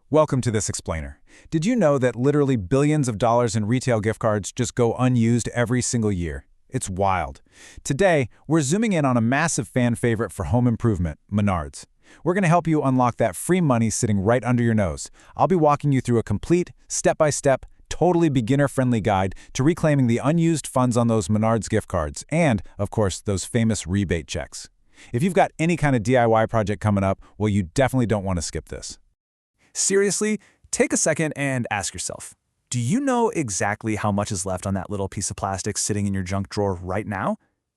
Welcome to this explainer. Did you know that literally billions of dollars in retail gift cards just go unused every single year? It's wild. Today, we're zooming in on a massive fan favorite for home improvement, Menards. We're going to help you unlock that free money sitting right under your nose. I'll be walking you through a complete, step-by-step, totally beginner-friendly guide to reclaiming the unused funds on those Menards gift cards and, of course, those famous rebate checks. If you've got any kind of DIY project coming up, well, you definitely don't want to skip this. Seriously, take a second and ask yourself, do you know exactly how much is left on that little piece of plastic sitting in your junk drawer right now?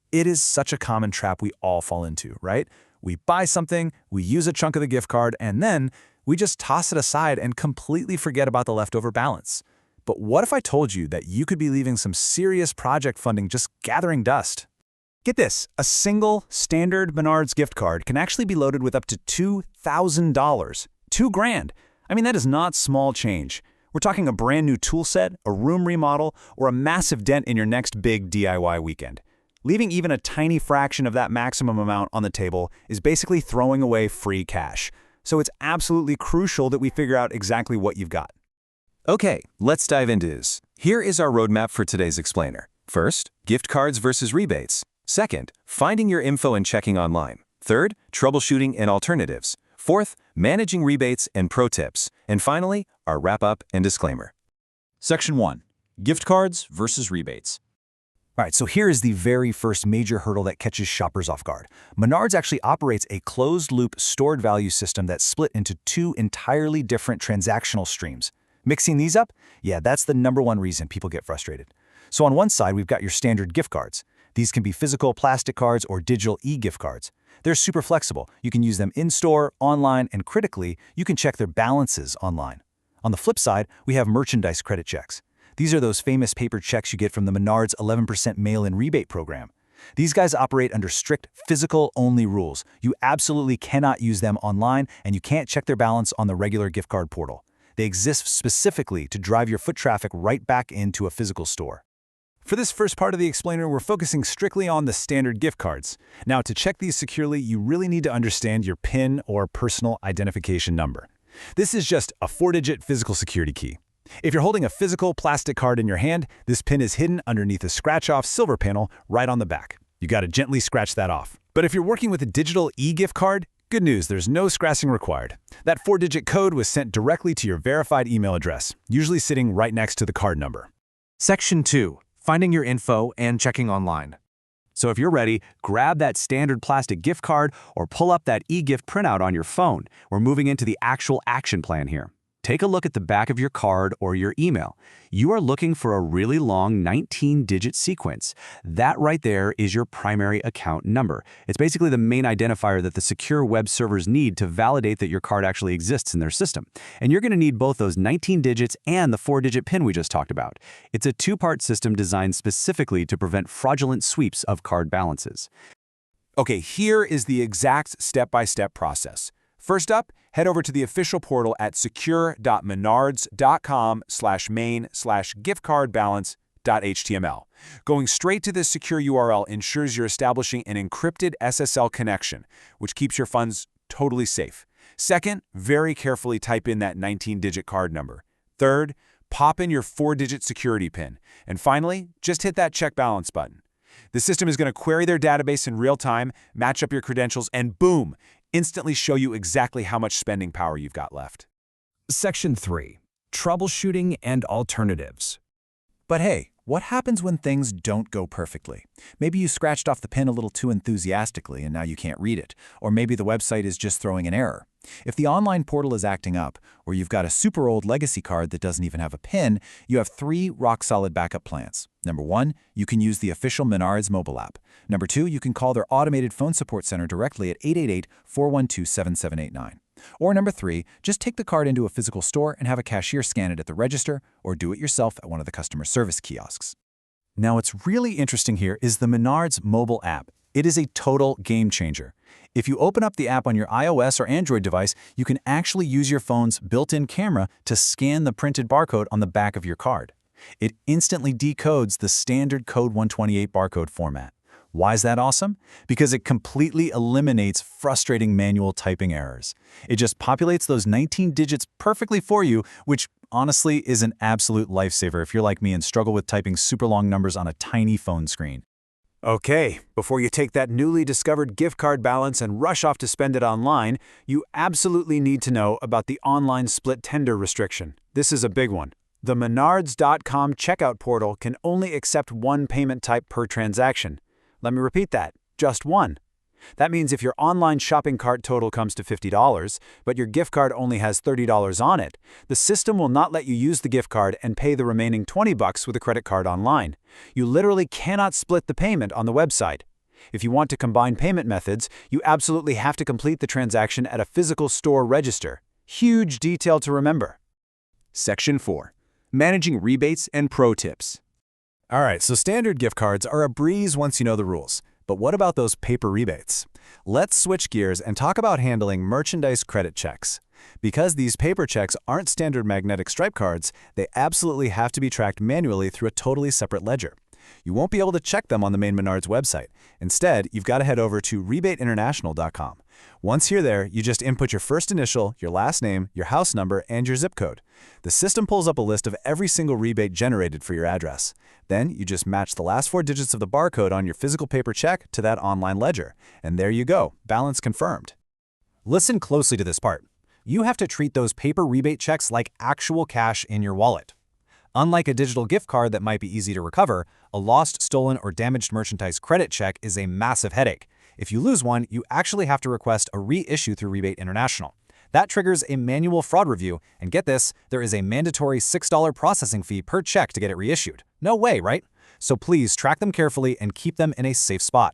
It is such a common trap we all fall into, right? We buy something, we use a chunk of the gift card, and then we just toss it aside and completely forget about the leftover balance. But what if I told you that you could be leaving some serious project funding just gathering dust? Get this, a single standard Menards gift card can actually be loaded with up to $2,000. $2,000. I mean, that is not small change. We're talking a brand new tool set, a room remodel, or a massive dent in your next big DIY weekend. Leaving even a tiny fraction of that maximum amount on the table is basically throwing away free cash. So it's absolutely crucial that we figure out exactly what you've got. Okay, let's dive into this. Here is our roadmap for today's explainer. First, gift cards versus rebates. Second, finding your info and checking online. Third, troubleshooting and alternatives. Fourth, managing rebates and pro tips. And finally, our wrap-up and disclaimer. Section 1. Gift cards versus rebates. All right, so here is the very first major hurdle that catches shoppers off guard. Menards actually operates a closed-loop stored value system that's split into two entirely different transactional streams. Mixing these up? Yeah, that's the #1 reason people get frustrated. So on one side, we've got your standard gift cards. These can be physical plastic cards or digital e-gift cards. They're super flexible. You can use them in-store, online, and critically, you can check their balances online. On the flip side, we have merchandise credit checks. These are those famous paper checks you get from the Menards 11% mail-in rebate program. These guys operate under strict physical-only rules. You absolutely cannot use them online, and you can't check their balance on the regular gift card portal. They exist specifically to drive your foot traffic right back into a physical store. For this first part of the explainer, we're focusing strictly on the standard gift cards. Now, to check these securely, you really need to understand your PIN or personal identification number. This is just a 4-digit physical security key. If you're holding a physical plastic card in your hand, this PIN is hidden underneath a scratch-off silver panel right on the back. You gotta gently scratch that off. But if you're working with a digital e-gift card, good news, there's no scratching required. That 4-digit code was sent directly to your verified email address, usually sitting right next to the card number. Section 2. Finding your info and checking online. So if you're ready, grab that standard plastic gift card or pull up that e-gift printout on your phone. We're moving into the actual action plan here. Take a look at the back of your card or your email. You are looking for a really long 19-digit sequence. That right there is your primary account number. It's basically the main identifier that the secure web servers need to validate that your card actually exists in their system. And you're going to need both those 19 digits and the 4-digit PIN we just talked about. It's a two-part system designed specifically to prevent fraudulent sweeps of card balances. Okay, here is the exact step-by-step process. First up, head over to the official portal at secure.menards.com/main/giftcardbalance.html. Going straight to this secure URL ensures you're establishing an encrypted SSL connection, which keeps your funds totally safe. Second, very carefully type in that 19-digit card number. Third, pop in your 4-digit security PIN. And finally, just hit that check balance button. The system is going to query their database in real time, match up your credentials, and boom, instantly show you exactly how much spending power you've got left. Section 3. Troubleshooting and alternatives. But hey, what happens when things don't go perfectly? Maybe you scratched off the PIN a little too enthusiastically and now you can't read it. Or maybe the website is just throwing an error. If the online portal is acting up, or you've got a super old legacy card that doesn't even have a PIN, you have 3 rock-solid backup plans. Number 1, you can use the official Menards mobile app. Number 2, you can call their automated phone support center directly at 888-412-7789. Or number 3, just take the card into a physical store and have a cashier scan it at the register, or do it yourself at one of the customer service kiosks. Now, what's really interesting here is the Menards mobile app. It is a total game changer. If you open up the app on your iOS or Android device, you can actually use your phone's built-in camera to scan the printed barcode on the back of your card. It instantly decodes the standard Code 128 barcode format. Why is that awesome? Because it completely eliminates frustrating manual typing errors. It just populates those 19 digits perfectly for you, which honestly is an absolute lifesaver if you're like me and struggle with typing super long numbers on a tiny phone screen. Okay, before you take that newly discovered gift card balance and rush off to spend it online, you absolutely need to know about the online split tender restriction. This is a big one. The Menards.com checkout portal can only accept one payment type per transaction. Let me repeat that, just one. That means if your online shopping cart total comes to $50, but your gift card only has $30 on it, the system will not let you use the gift card and pay the remaining $20 with a credit card online. You literally cannot split the payment on the website. If you want to combine payment methods, you absolutely have to complete the transaction at a physical store register. Huge detail to remember. Section 4. Managing rebates and pro tips. All right, so standard gift cards are a breeze once you know the rules. But what about those paper rebates? Let's switch gears and talk about handling merchandise credit checks. Because these paper checks aren't standard magnetic stripe cards, they absolutely have to be tracked manually through a totally separate ledger. You won't be able to check them on the main Menards website. Instead, you've got to head over to rebateinternational.com. Once you're there, you just input your first initial, your last name, your house number, and your zip code. The system pulls up a list of every single rebate generated for your address. Then you just match the last 4 digits of the barcode on your physical paper check to that online ledger. And there you go, balance confirmed. Listen closely to this part. You have to treat those paper rebate checks like actual cash in your wallet. Unlike a digital gift card that might be easy to recover, a lost, stolen, or damaged merchandise credit check is a massive headache. If you lose one, you actually have to request a reissue through Rebate International. That triggers a manual fraud review, and get this, there is a mandatory $6 processing fee per check to get it reissued. No way, right? So please track them carefully and keep them in a safe spot.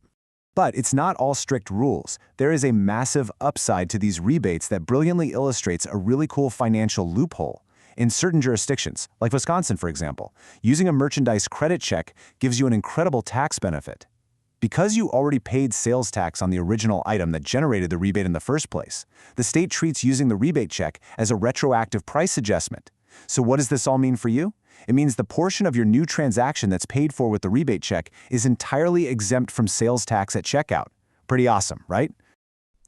But it's not all strict rules. There is a massive upside to these rebates that brilliantly illustrates a really cool financial loophole. In certain jurisdictions, like Wisconsin for example, using a merchandise credit check gives you an incredible tax benefit. Because you already paid sales tax on the original item that generated the rebate in the first place, the state treats using the rebate check as a retroactive price adjustment. So what does this all mean for you? It means the portion of your new transaction that's paid for with the rebate check is entirely exempt from sales tax at checkout. Pretty awesome, right?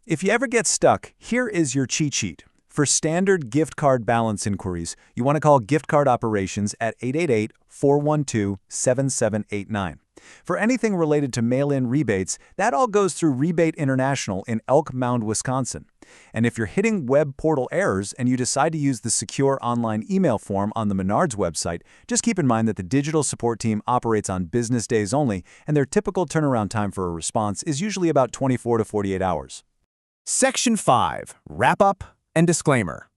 If you ever get stuck, here is your cheat sheet. For standard gift card balance inquiries, you want to call gift card operations at 888-412-7789. For anything related to mail-in rebates, that all goes through Rebate International in Elk Mound, Wisconsin. And if you're hitting web portal errors and you decide to use the secure online email form on the Menards website, just keep in mind that the digital support team operates on business days only, and their typical turnaround time for a response is usually about 24 to 48 hours. Section 5. Wrap-up and disclaimer.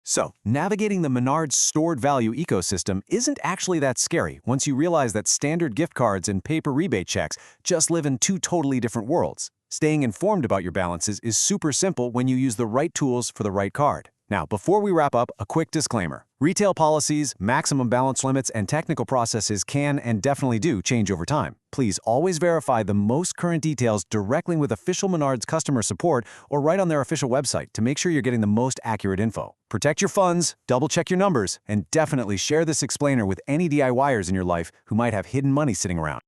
So, navigating the Menards stored value ecosystem isn't actually that scary once you realize that standard gift cards and paper rebate checks just live in 2 totally different worlds. Staying informed about your balances is super simple when you use the right tools for the right card. Now, before we wrap up, a quick disclaimer. Retail policies, maximum balance limits, and technical processes can and definitely do change over time. Please always verify the most current details directly with official Menards customer support or right on their official website to make sure you're getting the most accurate info. Protect your funds, double-check your numbers, and definitely share this explainer with any DIYers in your life who might have hidden money sitting around.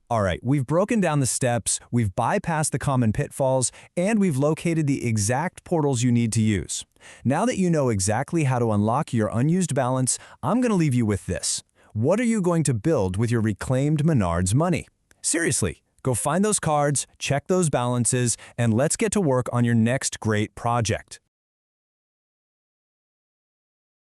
All right, we've broken down the steps, we've bypassed the common pitfalls, and we've located the exact portals you need to use. Now that you know exactly how to unlock your unused balance, I'm going to leave you with this. What are you going to build with your reclaimed Menards money? Seriously, go find those cards, check those balances, and let's get to work on your next great project.